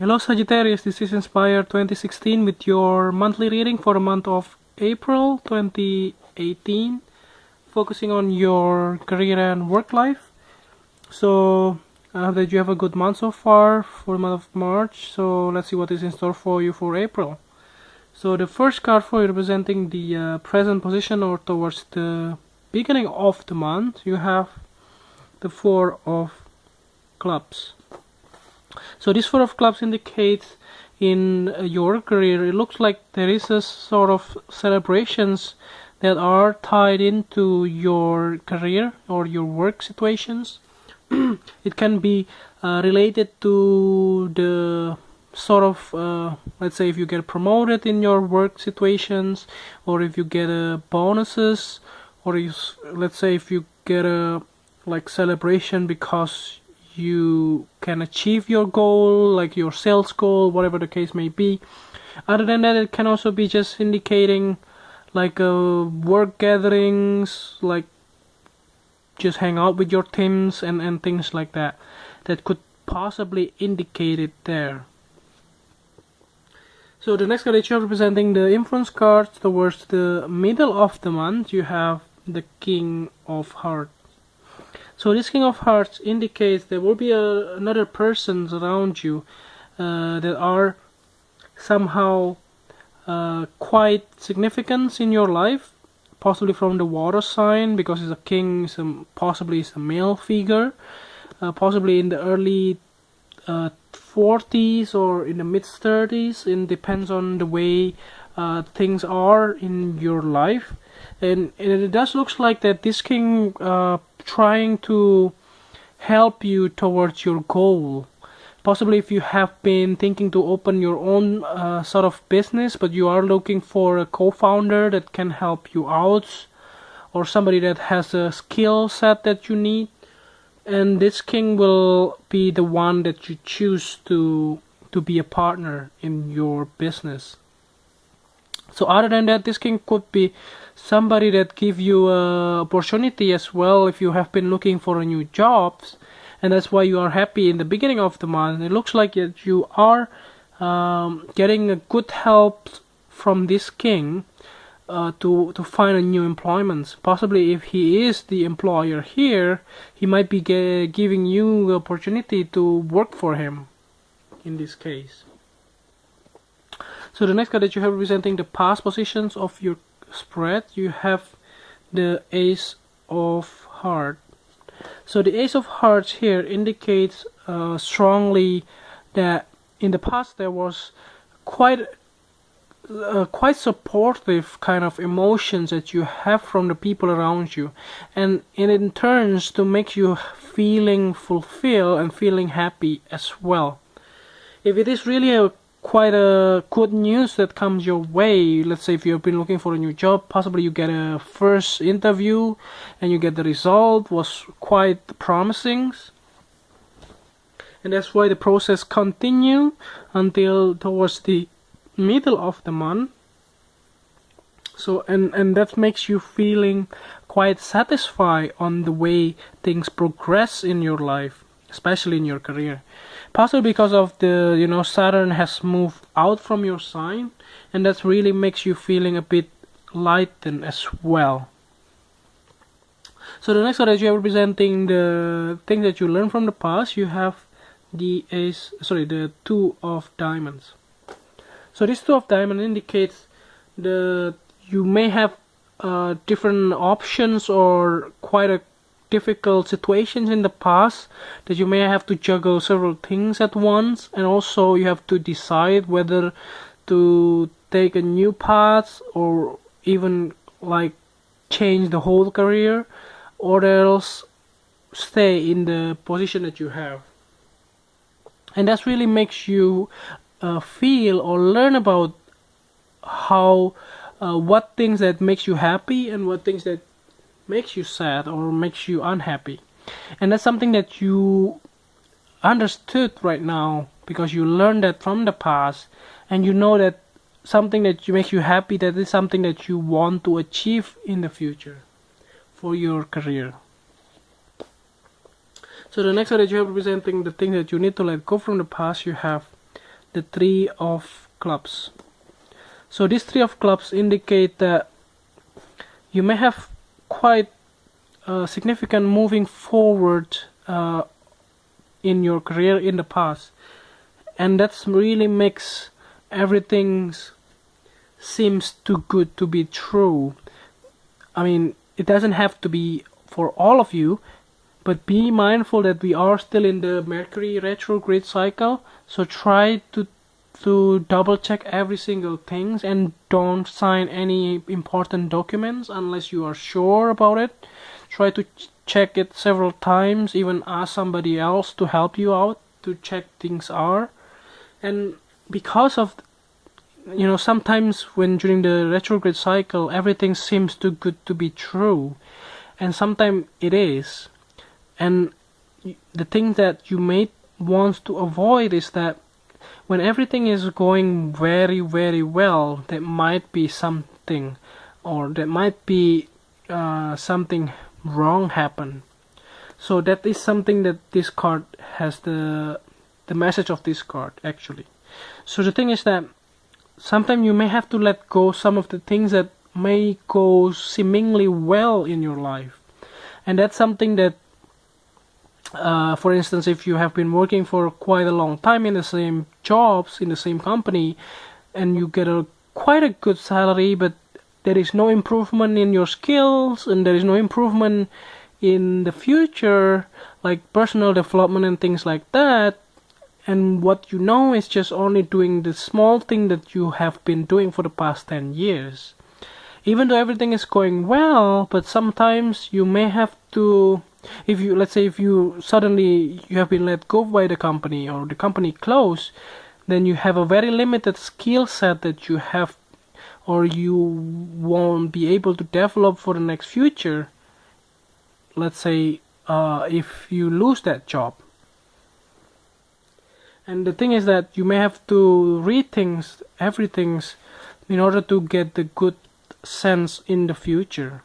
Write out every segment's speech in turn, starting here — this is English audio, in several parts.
Hello Sagittarius, this is Inspire 2016 with your monthly reading for the month of April 2018, focusing on your career and work life. So I hope that you have a good month so far for the month of March. So let's see what is in store for you for April. So the first card for you representing the present position or towards the beginning of the month, you have the Four of Clubs. So this Four of Clubs indicates in your career, it looks like there is a sort of celebrations that are tied into your career or your work situations. It can be related to the sort of, let's say if you get promoted in your work situations, or if you get bonuses, or let's say if you get a like celebration because you can achieve your goal, like your sales goal, whatever the case may be. Other than that, it can also be just indicating like work gatherings, like just hang out with your teams and things like that could possibly indicate it there. So the next card that you are representing the influence cards towards the middle of the month, you have the King of Hearts. So this King of Hearts indicates there will be another persons around you that are somehow quite significant in your life, possibly from the water sign, because it's a king, possibly it's a male figure, possibly in the early 40s or in the mid 30s. It depends on the way things are in your life, and it does looks like that this king trying to help you towards your goal. Possibly if you have been thinking to open your own sort of business, but you are looking for a co-founder that can help you out, or somebody that has a skill set that you need, and this king will be the one that you choose to be a partner in your business. So other than that, this king could be somebody that give you a opportunity as well if you have been looking for a new jobs, and that's why you are happy in the beginning of the month. It looks like that you are getting a good help from this king to find a new employment. Possibly if he is the employer here, he might be giving you the opportunity to work for him in this case. So the next card that you have representing the past positions of your spread, you have the Ace of Hearts. So the Ace of Hearts here indicates strongly that in the past there was quite supportive kind of emotions that you have from the people around you, and it in turns to make you feeling fulfilled and feeling happy as well. If it is really quite a good news that comes your way, let's say if you've been looking for a new job, possibly you get a first interview and you get the result was quite promising, and that's why the process continue until towards the middle of the month. So and that makes you feeling quite satisfied on the way things progress in your life, especially in your career. Possibly because of the Saturn has moved out from your sign, and that really makes you feeling a bit lightened as well. So the next card that you are representing the things that you learned from the past, you have the Two of Diamonds. So this Two of Diamonds indicates you may have different options or quite a difficult situations in the past that you may have to juggle several things at once, and also you have to decide whether to take a new path or even like change the whole career, or else stay in the position that you have. And that really makes you feel or learn about how what things that makes you happy and what things that makes you sad or makes you unhappy. And that's something that you understood right now because you learned that from the past, and you know that something that makes you happy, that is something that you want to achieve in the future for your career. So the next one that you have representing the things that you need to let go from the past, you have the Three of Clubs. So this Three of Clubs indicate that you may have quite significant moving forward in your career in the past, and that's really makes everything seems too good to be true. I mean, it doesn't have to be for all of you, but be mindful that we are still in the Mercury retrograde cycle, so try to double check every single thing and don't sign any important documents unless you are sure about it. Try to check it several times, even ask somebody else to help you out to check things are. And because of, sometimes when during the retrograde cycle everything seems too good to be true, and sometimes it is. And the thing that you may want to avoid is that when everything is going very, very well, there might be something, or there might be something wrong happen. So that is something that this card has the message of this card actually. So the thing is that sometimes you may have to let go some of the things that may go seemingly well in your life, and that's something that for instance, if you have been working for quite a long time in the same jobs, in the same company, and you get quite a good salary, but there is no improvement in your skills, and there is no improvement in the future, like personal development and things like that, and what you know is just only doing the small thing that you have been doing for the past 10 years. Even though everything is going well, but sometimes you may have to, if you suddenly you have been let go by the company, or the company closed, then you have a very limited skill set that you have, or you won't be able to develop for the next future. Let's say if you lose that job. And the thing is that you may have to rethink everything in order to get the good sense in the future.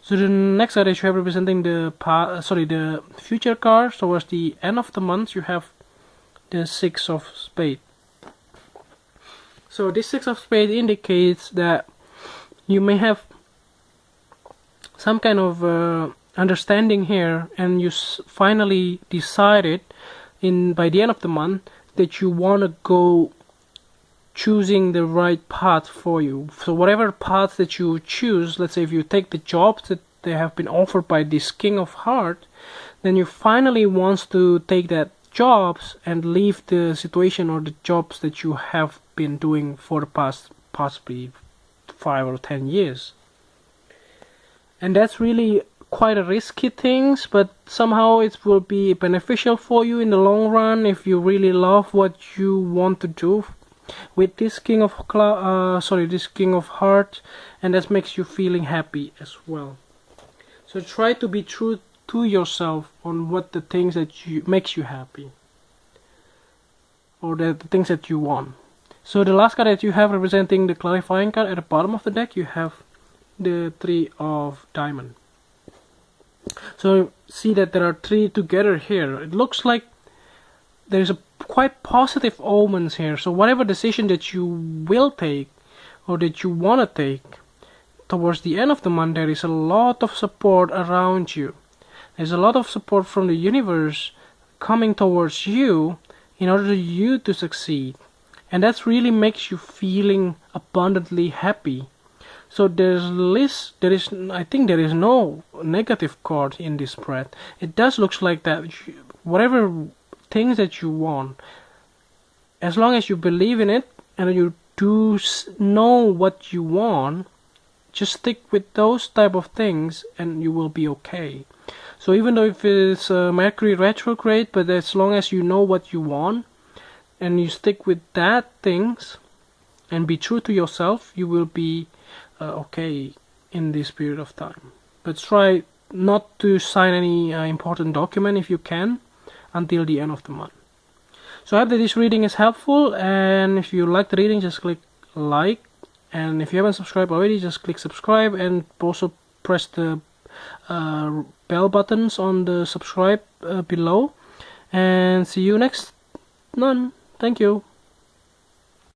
So the next card is you have representing the future card. Towards the end of the month you have the Six of Spades. So this Six of Spades indicates that you may have some kind of understanding here, and you finally decided by the end of the month that you want to go choosing the right path for you. So whatever path that you choose, let's say if you take the jobs that they have been offered by this King of Hearts, then you finally want to take that jobs and leave the situation or the jobs that you have been doing for the past possibly 5 or 10 years. And that's really quite a risky thing, but somehow it will be beneficial for you in the long run if you really love what you want to do with this King of Hearts, and that makes you feeling happy as well. So try to be true to yourself on what the things that makes you happy, or the things that you want. So the last card that you have representing the clarifying card at the bottom of the deck, you have the Three of Diamonds. So see that there are three together here. It looks like there's a quite positive omens here. So whatever decision that you will take, or that you want to take towards the end of the month, there is a lot of support around you. There's a lot of support from the universe coming towards you in order for you to succeed, and that really makes you feeling abundantly happy. So I think there is no negative card in this spread. It does looks like that whatever things that you want, as long as you believe in it and you do know what you want, just stick with those type of things and you will be okay. So even though if it's Mercury retrograde, but as long as you know what you want and you stick with that things and be true to yourself, you will be okay in this period of time. But try not to sign any important document if you can until the end of the month. So I hope that this reading is helpful, and if you like the reading, just click like, and if you haven't subscribed already, just click subscribe, and also press the bell buttons on the subscribe below, and see you next one. Thank you.